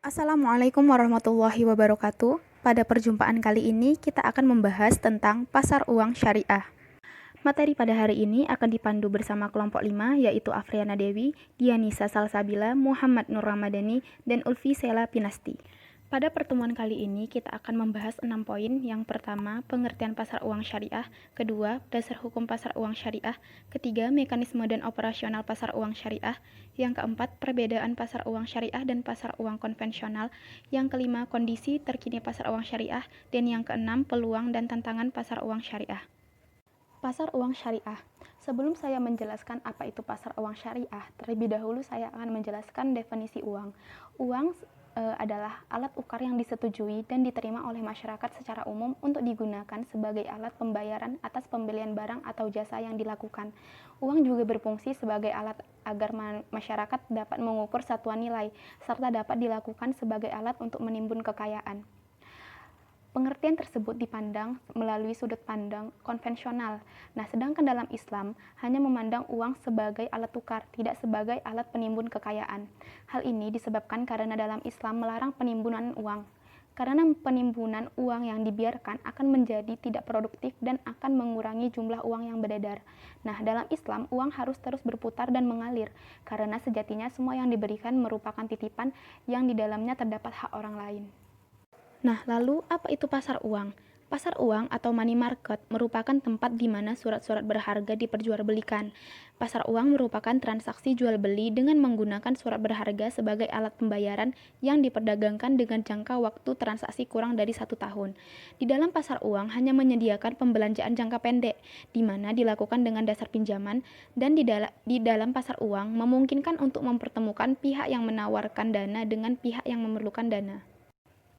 Assalamualaikum warahmatullahi wabarakatuh. Pada perjumpaan kali ini kita akan membahas tentang pasar uang syariah. Materi pada hari ini akan dipandu bersama kelompok 5 yaitu Afriana Dewi, Dianisa Salsabila, Muhammad Nur Ramadhani, dan Ulfi Sela Pinasti. Pada pertemuan kali ini kita akan membahas 6 poin. Yang pertama, pengertian pasar uang syariah. Kedua, dasar hukum pasar uang syariah. Ketiga, mekanisme dan operasional pasar uang syariah. Yang keempat, perbedaan pasar uang syariah dan pasar uang konvensional. Yang kelima, kondisi terkini pasar uang syariah. Dan yang keenam, peluang dan tantangan pasar uang syariah. Pasar uang syariah. Sebelum saya menjelaskan apa itu pasar uang syariah, terlebih dahulu saya akan menjelaskan definisi uang. Uang adalah alat ukar yang disetujui dan diterima oleh masyarakat secara umum untuk digunakan sebagai alat pembayaran atas pembelian barang atau jasa yang dilakukan. Uang juga berfungsi sebagai alat agar masyarakat dapat mengukur satuan nilai, serta dapat dilakukan sebagai alat untuk menimbun kekayaan. Pengertian tersebut dipandang melalui sudut pandang konvensional. Nah, sedangkan dalam Islam hanya memandang uang sebagai alat tukar, tidak sebagai alat penimbun kekayaan. Hal ini disebabkan karena dalam Islam melarang penimbunan uang. Karena penimbunan uang yang dibiarkan akan menjadi tidak produktif dan akan mengurangi jumlah uang yang beredar. Nah, dalam Islam uang harus terus berputar dan mengalir, karena sejatinya semua yang diberikan merupakan titipan yang di dalamnya terdapat hak orang lain. Nah, lalu apa itu pasar uang? Pasar uang atau money market merupakan tempat di mana surat-surat berharga diperjualbelikan. Pasar uang merupakan transaksi jual beli dengan menggunakan surat berharga sebagai alat pembayaran yang diperdagangkan dengan jangka waktu transaksi kurang dari 1 tahun. Di dalam pasar uang hanya menyediakan pembelanjaan jangka pendek, di mana dilakukan dengan dasar pinjaman, dan di dalam pasar uang memungkinkan untuk mempertemukan pihak yang menawarkan dana dengan pihak yang memerlukan dana.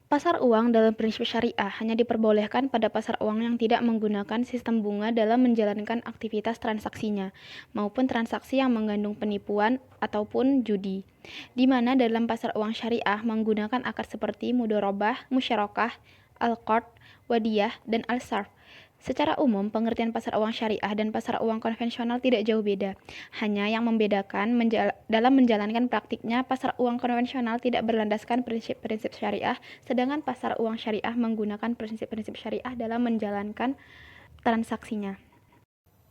Pasar uang dalam prinsip syariah hanya diperbolehkan pada pasar uang yang tidak menggunakan sistem bunga dalam menjalankan aktivitas transaksinya, maupun transaksi yang mengandung penipuan ataupun judi. Di mana dalam pasar uang syariah menggunakan akad seperti mudharabah, musyarakah, al-qard, wadiyah, dan al-sarf. Secara umum, pengertian pasar uang syariah dan pasar uang konvensional tidak jauh beda. Hanya yang membedakan dalam menjalankan praktiknya, pasar uang konvensional tidak berlandaskan prinsip-prinsip syariah, sedangkan pasar uang syariah menggunakan prinsip-prinsip syariah dalam menjalankan transaksinya.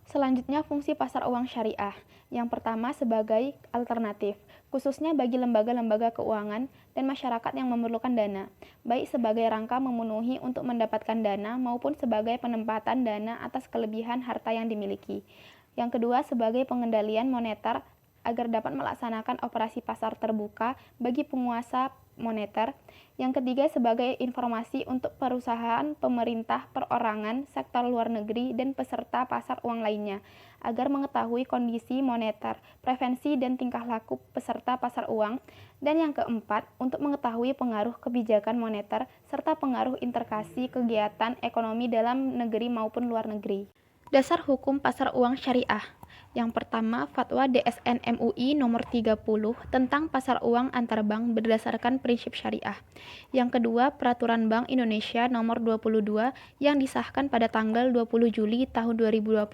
Selanjutnya, fungsi pasar uang syariah. Yang pertama, sebagai alternatif, khususnya bagi lembaga-lembaga keuangan dan masyarakat yang memerlukan dana, baik sebagai rangka memenuhi untuk mendapatkan dana maupun sebagai penempatan dana atas kelebihan harta yang dimiliki. Yang kedua, sebagai pengendalian moneter agar dapat melaksanakan operasi pasar terbuka bagi penguasa moneter. Yang ketiga, sebagai informasi untuk perusahaan, pemerintah, perorangan, sektor luar negeri, dan peserta pasar uang lainnya, agar mengetahui kondisi moneter, preferensi, dan tingkah laku peserta pasar uang. Dan yang keempat, untuk mengetahui pengaruh kebijakan moneter, serta pengaruh interkasi kegiatan ekonomi dalam negeri maupun luar negeri. Dasar hukum pasar uang syariah. Yang pertama, Fatwa DSN MUI nomor 30 tentang pasar uang antar bank berdasarkan prinsip syariah. Yang kedua, Peraturan Bank Indonesia nomor 22 yang disahkan pada tanggal 20 Juli tahun 2020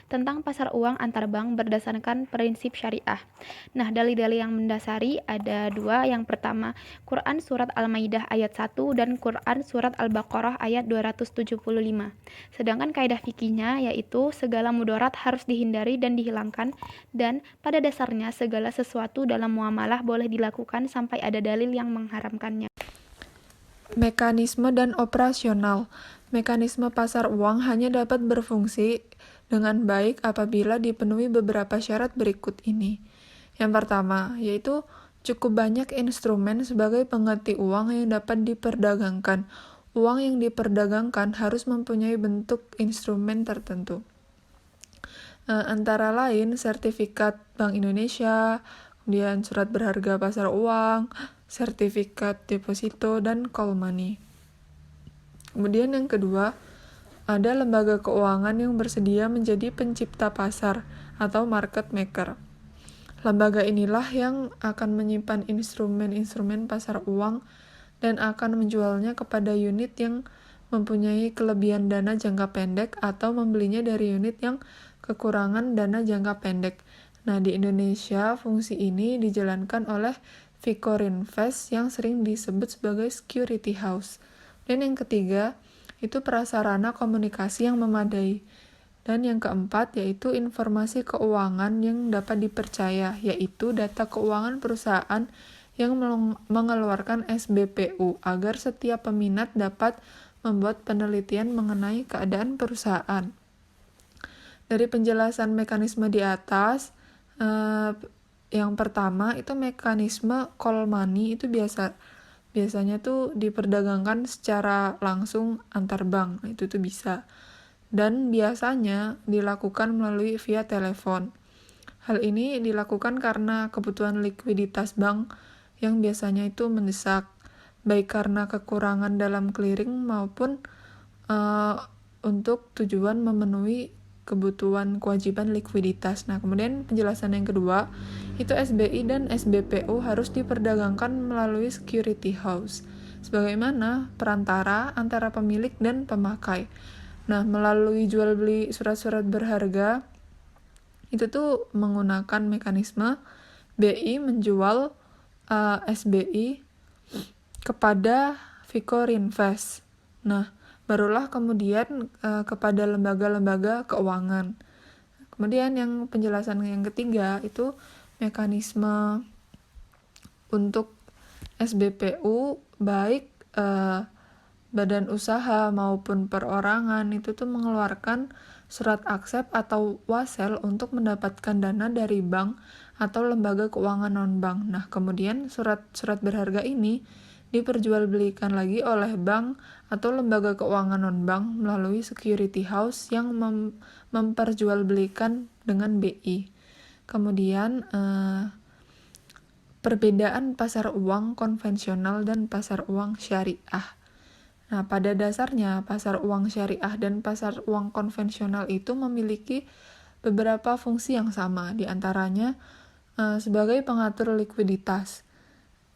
tentang pasar uang antar bank berdasarkan prinsip syariah. Nah, dalil-dalil yang mendasari ada dua. Yang pertama, Quran Surat Al-Maidah ayat 1 dan Quran Surat Al-Baqarah ayat 275. Sedangkan kaidah fikihnya yaitu segala mudarat harus dihindari dan dihilangkan, dan pada dasarnya segala sesuatu dalam muamalah boleh dilakukan sampai ada dalil yang mengharamkannya. Mekanisme dan operasional. Mekanisme pasar uang hanya dapat berfungsi dengan baik apabila dipenuhi beberapa syarat berikut ini. Yang pertama, yaitu cukup banyak instrumen sebagai pengganti uang yang dapat diperdagangkan. Uang yang diperdagangkan harus mempunyai bentuk instrumen tertentu. Antara lain sertifikat Bank Indonesia, kemudian surat berharga pasar uang, sertifikat deposito, dan call money. Kemudian yang kedua, ada lembaga keuangan yang bersedia menjadi pencipta pasar atau market maker. Lembaga inilah yang akan menyimpan instrumen-instrumen pasar uang dan akan menjualnya kepada unit yang mempunyai kelebihan dana jangka pendek atau membelinya dari unit yang kekurangan dana jangka pendek. Nah, di Indonesia fungsi ini dijalankan oleh Invest yang sering disebut sebagai security house. Dan yang ketiga, itu prasarana komunikasi yang memadai. Dan yang keempat, yaitu informasi keuangan yang dapat dipercaya, yaitu data keuangan perusahaan yang mengeluarkan SBPU, agar setiap peminat dapat membuat penelitian mengenai keadaan perusahaan. Dari penjelasan mekanisme di atas, yang pertama itu mekanisme call money itu biasanya tuh diperdagangkan secara langsung antar bank, itu tuh bisa. Dan biasanya dilakukan melalui via telepon. Hal ini dilakukan karena kebutuhan likuiditas bank yang biasanya itu mendesak, baik karena kekurangan dalam clearing maupun untuk tujuan memenuhi kebutuhan kewajiban likuiditas. Nah, kemudian penjelasan yang kedua, itu SBI dan SBPU harus diperdagangkan melalui security house, sebagaimana perantara antara pemilik dan pemakai. Nah, melalui jual beli surat-surat berharga, itu tuh menggunakan mekanisme BI menjual SBI kepada Invest. Nah, barulah kemudian kepada lembaga-lembaga keuangan. Kemudian yang penjelasan yang ketiga itu mekanisme untuk SBPU, baik badan usaha maupun perorangan itu tuh mengeluarkan surat aksep atau wasel untuk mendapatkan dana dari bank atau lembaga keuangan non-bank. Nah, kemudian surat-surat berharga ini diperjualbelikan lagi oleh bank atau lembaga keuangan non-bank melalui security house yang memperjualbelikan dengan BI. Kemudian perbedaan pasar uang konvensional dan pasar uang syariah. Nah, pada dasarnya pasar uang syariah dan pasar uang konvensional itu memiliki beberapa fungsi yang sama, di antaranya sebagai pengatur likuiditas.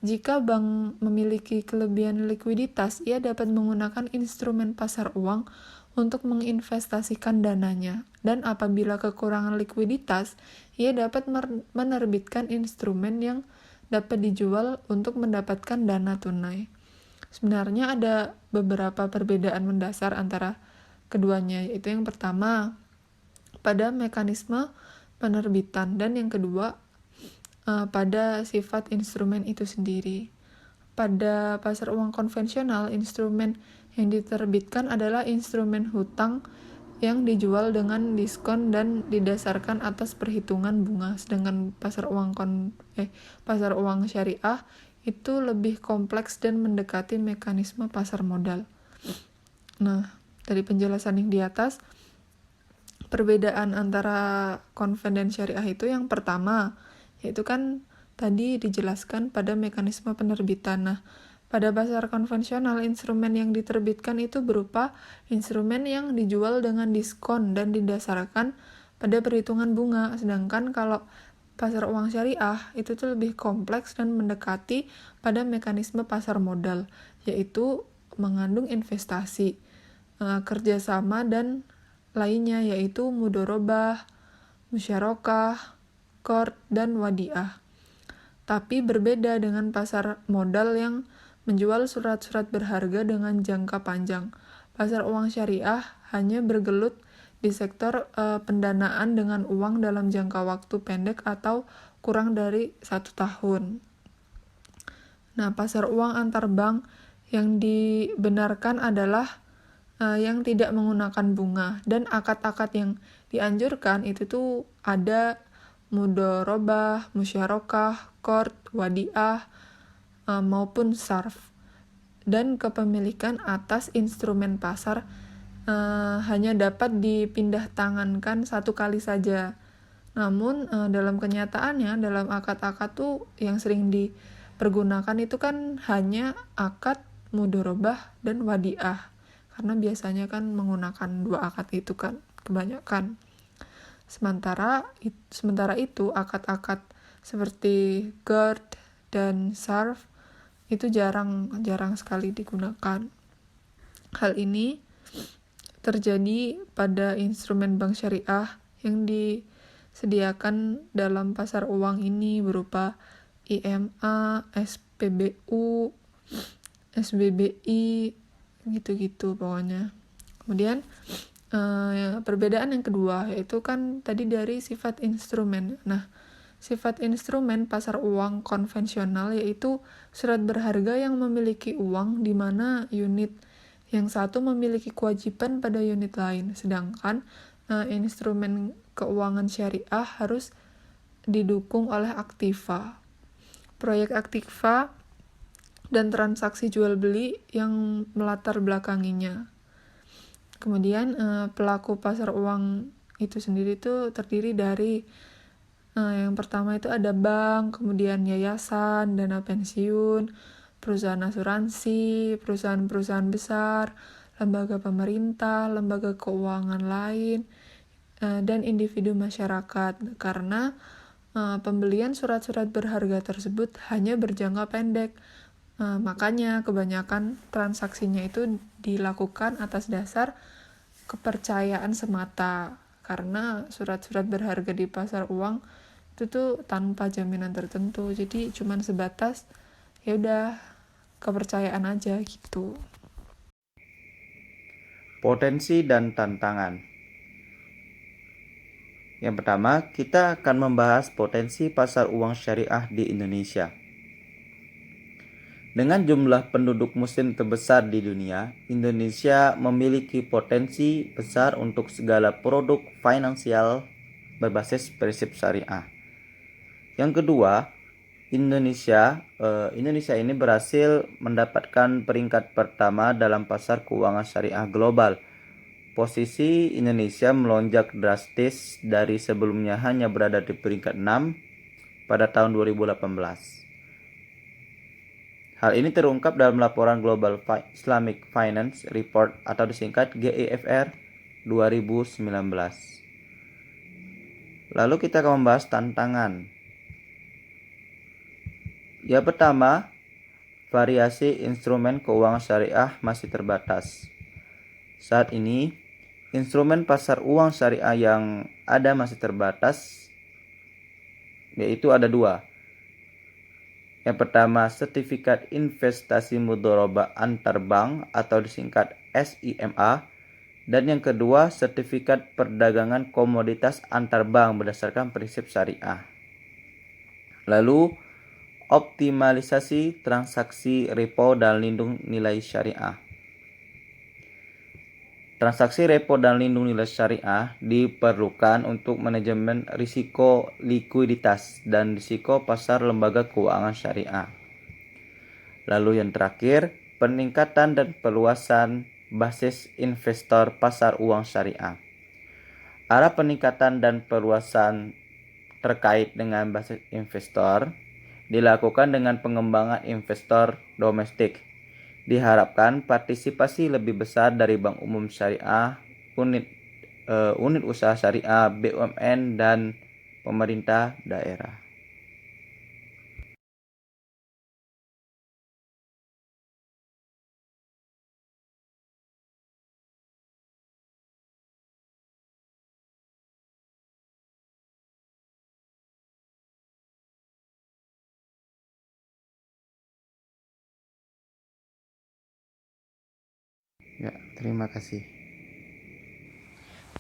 Jika bank memiliki kelebihan likuiditas, ia dapat menggunakan instrumen pasar uang untuk menginvestasikan dananya. Dan apabila kekurangan likuiditas, ia dapat menerbitkan instrumen yang dapat dijual untuk mendapatkan dana tunai. Sebenarnya ada beberapa perbedaan mendasar antara keduanya, yaitu yang pertama pada mekanisme penerbitan dan yang kedua pada sifat instrumen itu sendiri. Pada pasar uang konvensional, instrumen yang diterbitkan adalah instrumen hutang yang dijual dengan diskon dan didasarkan atas perhitungan bunga. Sedangkan pasar uang syariah itu lebih kompleks dan mendekati mekanisme pasar modal. Nah, dari penjelasan yang di atas, perbedaan antara konven dan syariah itu yang pertama, yaitu kan tadi dijelaskan pada mekanisme penerbitan. Nah, pada pasar konvensional, instrumen yang diterbitkan itu berupa instrumen yang dijual dengan diskon dan didasarkan pada perhitungan bunga. Sedangkan kalau pasar uang syariah itu tuh lebih kompleks dan mendekati pada mekanisme pasar modal, yaitu mengandung investasi, kerjasama dan lainnya, yaitu mudorobah, musyarakah, qard, dan wadiah. Tapi berbeda dengan pasar modal yang menjual surat-surat berharga dengan jangka panjang. Pasar uang syariah hanya bergelut di sektor pendanaan dengan uang dalam jangka waktu pendek atau kurang dari 1 tahun. Nah, pasar uang antar bank yang dibenarkan adalah yang tidak menggunakan bunga, dan akad-akad yang dianjurkan itu tuh ada mudorobah, musyarakah, qard, wadiah, maupun sarf. Dan kepemilikan atas instrumen pasar hanya dapat dipindah tangankan 1 kali saja. Namun dalam kenyataannya, dalam akad-akad tuh yang sering dipergunakan itu kan hanya akad mudorobah dan wadiah, karena biasanya kan menggunakan 2 akad itu kan kebanyakan. Sementara itu akad-akad seperti qard dan sarf itu jarang sekali digunakan. Hal ini terjadi pada instrumen bank syariah yang disediakan dalam pasar uang ini berupa IMA, SPBU, SBBI, gitu-gitu pokoknya. Kemudian perbedaan yang kedua yaitu kan tadi dari sifat instrumen. Nah, sifat instrumen pasar uang konvensional yaitu surat berharga yang memiliki uang di mana unit yang satu memiliki kewajiban pada unit lain, sedangkan instrumen keuangan syariah harus didukung oleh aktiva. Proyek aktiva dan transaksi jual beli yang melatar belakanginya. Kemudian pelaku pasar uang itu sendiri itu terdiri dari yang pertama itu ada bank, kemudian yayasan, dana pensiun, perusahaan asuransi, perusahaan-perusahaan besar, lembaga pemerintah, lembaga keuangan lain, dan individu masyarakat. Karena pembelian surat-surat berharga tersebut hanya berjangka pendek. Makanya kebanyakan transaksinya itu dilakukan atas dasar kepercayaan semata, karena surat-surat berharga di pasar uang itu tuh tanpa jaminan tertentu, jadi cuman sebatas ya udah kepercayaan aja gitu. Potensi dan tantangan. Yang pertama, kita akan membahas potensi pasar uang syariah di Indonesia. Dengan jumlah penduduk muslim terbesar di dunia, Indonesia memiliki potensi besar untuk segala produk finansial berbasis prinsip syariah. Yang kedua, Indonesia ini berhasil mendapatkan peringkat pertama dalam pasar keuangan syariah global. Posisi Indonesia melonjak drastis dari sebelumnya hanya berada di peringkat 6 pada tahun 2018. Hal ini terungkap dalam laporan Global Islamic Finance Report atau disingkat GIFR 2019. Lalu kita akan membahas tantangan. Yang pertama, variasi instrumen keuangan syariah masih terbatas. Saat ini, instrumen pasar uang syariah yang ada masih terbatas, yaitu ada dua. Yang pertama, sertifikat investasi mudharabah antar bank atau disingkat SIMA, dan yang kedua, sertifikat perdagangan komoditas antar bank berdasarkan prinsip syariah. Lalu, optimalisasi transaksi repo dan lindung nilai syariah. Transaksi repo dan lindung nilai syariah diperlukan untuk manajemen risiko likuiditas dan risiko pasar lembaga keuangan syariah. Lalu yang terakhir, peningkatan dan perluasan basis investor pasar uang syariah. Arah peningkatan dan perluasan terkait dengan basis investor dilakukan dengan pengembangan investor domestik. Diharapkan partisipasi lebih besar dari bank umum syariah, unit usaha syariah, BUMN, dan pemerintah daerah. Ya, terima kasih.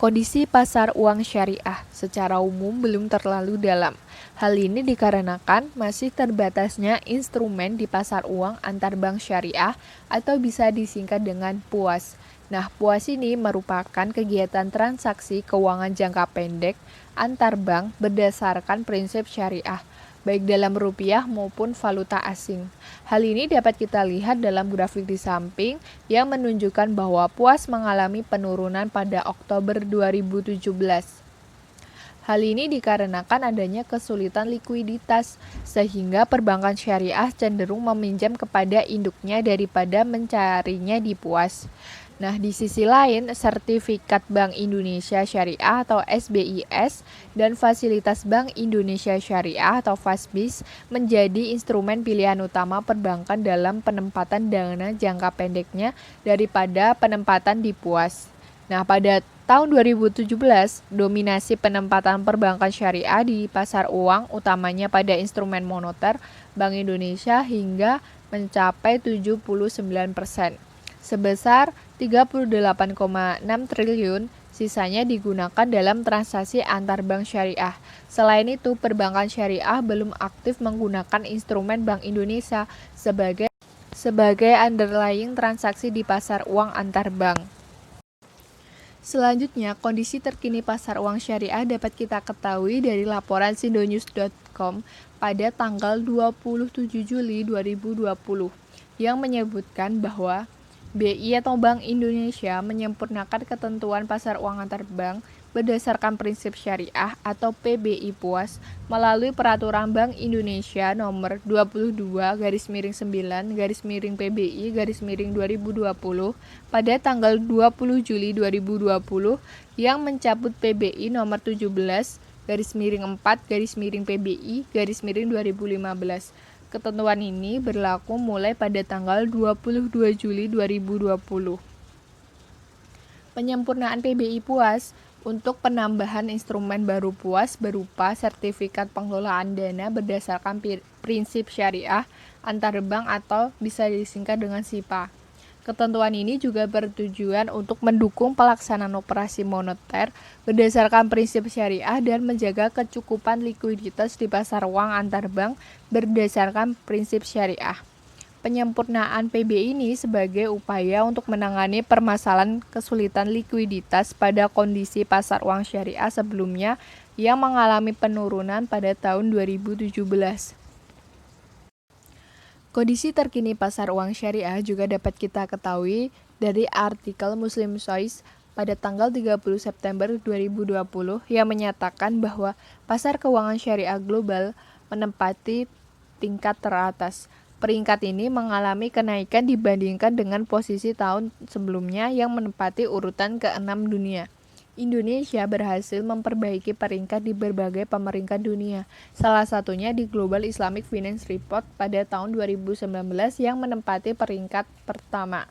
Kondisi pasar uang syariah secara umum belum terlalu dalam. Hal ini dikarenakan masih terbatasnya instrumen di pasar uang antar bank syariah atau bisa disingkat dengan PUAS. Nah, PUAS ini merupakan kegiatan transaksi keuangan jangka pendek antar bank berdasarkan prinsip syariah, baik dalam rupiah maupun valuta asing. Hal ini dapat kita lihat dalam grafik di samping yang menunjukkan bahwa PUAS mengalami penurunan pada Oktober 2017. Hal ini dikarenakan adanya kesulitan likuiditas, sehingga perbankan syariah cenderung meminjam kepada induknya daripada mencarinya di PUAS. Nah, di sisi lain, sertifikat Bank Indonesia Syariah atau SBIS dan fasilitas Bank Indonesia Syariah atau FASBIS menjadi instrumen pilihan utama perbankan dalam penempatan dana jangka pendeknya daripada penempatan di PUAS. Nah, pada tahun 2017, dominasi penempatan perbankan syariah di pasar uang, utamanya pada instrumen moneter Bank Indonesia hingga mencapai 79%, sebesar 38,6 triliun, sisanya digunakan dalam transaksi antar bank syariah. Selain itu, perbankan syariah belum aktif menggunakan instrumen Bank Indonesia sebagai underlying transaksi di pasar uang antar bank. Selanjutnya, kondisi terkini pasar uang syariah dapat kita ketahui dari laporan sindonews.com pada tanggal 27 Juli 2020 yang menyebutkan bahwa BI atau Bank Indonesia menyempurnakan ketentuan pasar uang antar bank berdasarkan prinsip syariah atau PBI PUAS melalui Peraturan Bank Indonesia Nomor 22/9/PBI/2020 pada tanggal 20 Juli 2020 yang mencabut PBI Nomor 17/4/PBI/2015. Ketentuan ini berlaku mulai pada tanggal 22 Juli 2020. Penyempurnaan PBI PUAS untuk penambahan instrumen baru PUAS berupa sertifikat pengelolaan dana berdasarkan prinsip syariah antar bank atau bisa disingkat dengan SIPA. Ketentuan ini juga bertujuan untuk mendukung pelaksanaan operasi moneter berdasarkan prinsip syariah dan menjaga kecukupan likuiditas di pasar uang antar bank berdasarkan prinsip syariah. Penyempurnaan PBI ini sebagai upaya untuk menangani permasalahan kesulitan likuiditas pada kondisi pasar uang syariah sebelumnya yang mengalami penurunan pada tahun 2017. Kondisi terkini pasar uang syariah juga dapat kita ketahui dari artikel Muslim Choice pada tanggal 30 September 2020 yang menyatakan bahwa pasar keuangan syariah global menempati tingkat teratas. Peringkat ini mengalami kenaikan dibandingkan dengan posisi tahun sebelumnya yang menempati urutan ke-6 dunia. Indonesia berhasil memperbaiki peringkat di berbagai pemeringkat dunia, salah satunya di Global Islamic Finance Report pada tahun 2019 yang menempati peringkat pertama.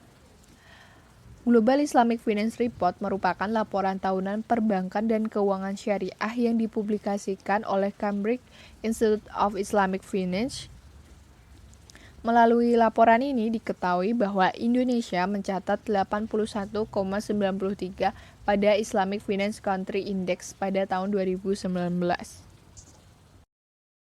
Global Islamic Finance Report merupakan laporan tahunan perbankan dan keuangan syariah yang dipublikasikan oleh Cambridge Institute of Islamic Finance. Melalui laporan ini diketahui bahwa Indonesia mencatat 81,93 pada Islamic Finance Country Index pada tahun 2019.